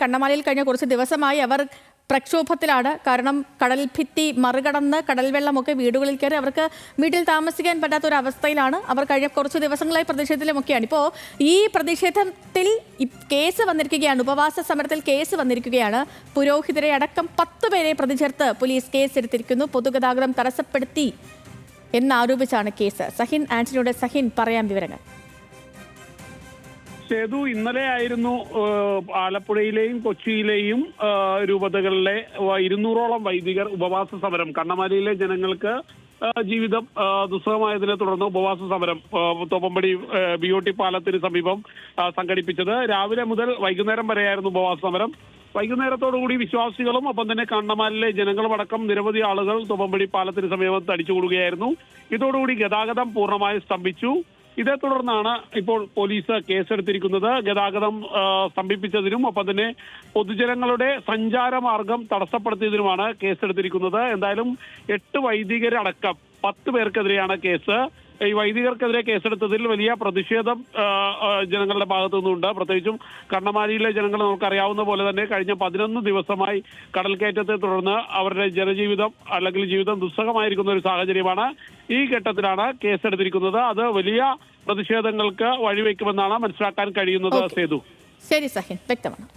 കണ്ണമാലിയിൽ കഴിഞ്ഞ കുറച്ച് ദിവസമായി അവർ പ്രക്ഷോഭത്തിലാണ്. കാരണം കടൽ ഭിത്തി മറികടന്ന് കടൽ വെള്ളമൊക്കെ വീടുകളിൽ കയറി അവർക്ക് വീട്ടിൽ താമസിക്കാൻ പറ്റാത്ത ഒരു അവസ്ഥയിലാണ് അവർ. കഴിഞ്ഞ കുറച്ച് ദിവസങ്ങളായി പ്രതിഷേധത്തിലുമൊക്കെയാണ്. ഇപ്പോൾ ഈ പ്രതിഷേധത്തിൽ കേസ് വന്നിരിക്കുകയാണ്, ഉപവാസ സമരത്തിൽ കേസ് വന്നിരിക്കുകയാണ്. പുരോഹിതരെ അടക്കം 10 പേരെ പ്രതി ചേർത്ത് പോലീസ് കേസെടുത്തിരിക്കുന്നു. പൊതുഗതാഗതം തടസ്സപ്പെടുത്തി എന്നാരോപിച്ചാണ് കേസ്. സഹിൻ ആന്റണിയുടെ സഹിൻ പറയാൻ വിവരങ്ങൾ. സേതു, ഇന്നലെ ആയിരുന്നു ആലപ്പുഴയിലെയും കൊച്ചിയിലെയും രൂപതകളിലെ 200ഓളം വൈദികർ ഉപവാസ സമരം. കണ്ണമാലിയിലെ ജനങ്ങൾക്ക് ജീവിതം ദുസ്സഹമായതിനെ തുടർന്ന് ഉപവാസ സമരം തോപ്പമ്പടി BOT പാലത്തിന് സമീപം സംഘടിപ്പിച്ചത്. രാവിലെ മുതൽ വൈകുന്നേരം വരെയായിരുന്നു ഉപവാസ സമരം. വൈകുന്നേരത്തോടുകൂടി വിശ്വാസികളും ഒപ്പം തന്നെ കണ്ണമാലിലെ ജനങ്ങളും അടക്കം നിരവധി ആളുകൾ തോപ്പമ്പടി പാലത്തിന് സമീപം തടിച്ചുകൂടുകയായിരുന്നു. ഇതോടുകൂടി ഗതാഗതം പൂർണ്ണമായി സ്തംഭിച്ചു. ഇതേ തുടർന്നാണ് ഇപ്പോൾ പോലീസ് കേസെടുത്തിരിക്കുന്നത്. ഗതാഗതം സ്തംഭിപ്പിച്ചതിനും ഒപ്പം തന്നെ പൊതുജനങ്ങളുടെ സഞ്ചാരമാർഗം തടസ്സപ്പെടുത്തിയതിനുമാണ് കേസെടുത്തിരിക്കുന്നത്. എന്തായാലും 8 വൈദികരടക്കം 10 പേർക്കെതിരെയാണ് കേസ്. ഈ വൈദികർക്കെതിരെ കേസെടുത്തതിൽ വലിയ പ്രതിഷേധം ജനങ്ങളുടെ ഭാഗത്തു നിന്നുണ്ട്. പ്രത്യേകിച്ചും കണ്ണമാലിയിലെ ജനങ്ങൾ നമുക്കറിയാവുന്ന പോലെ തന്നെ കഴിഞ്ഞ 11 ദിവസമായി കടൽക്കയറ്റത്തെ തുടർന്ന് അവരുടെ ജനജീവിതം അല്ലെങ്കിൽ ജീവിതം ദുസ്സഹമായിരിക്കുന്ന ഒരു സാഹചര്യമാണ്. ഈ ഘട്ടത്തിലാണ് കേസെടുത്തിരിക്കുന്നത്. അത് വലിയ പ്രതിഷേധങ്ങൾക്ക് വഴിവെക്കുമെന്നാണ് മനസ്സിലാക്കാൻ കഴിയുന്നത്. സേതു, ശരി സഹിൻ, വ്യക്തമാണ്.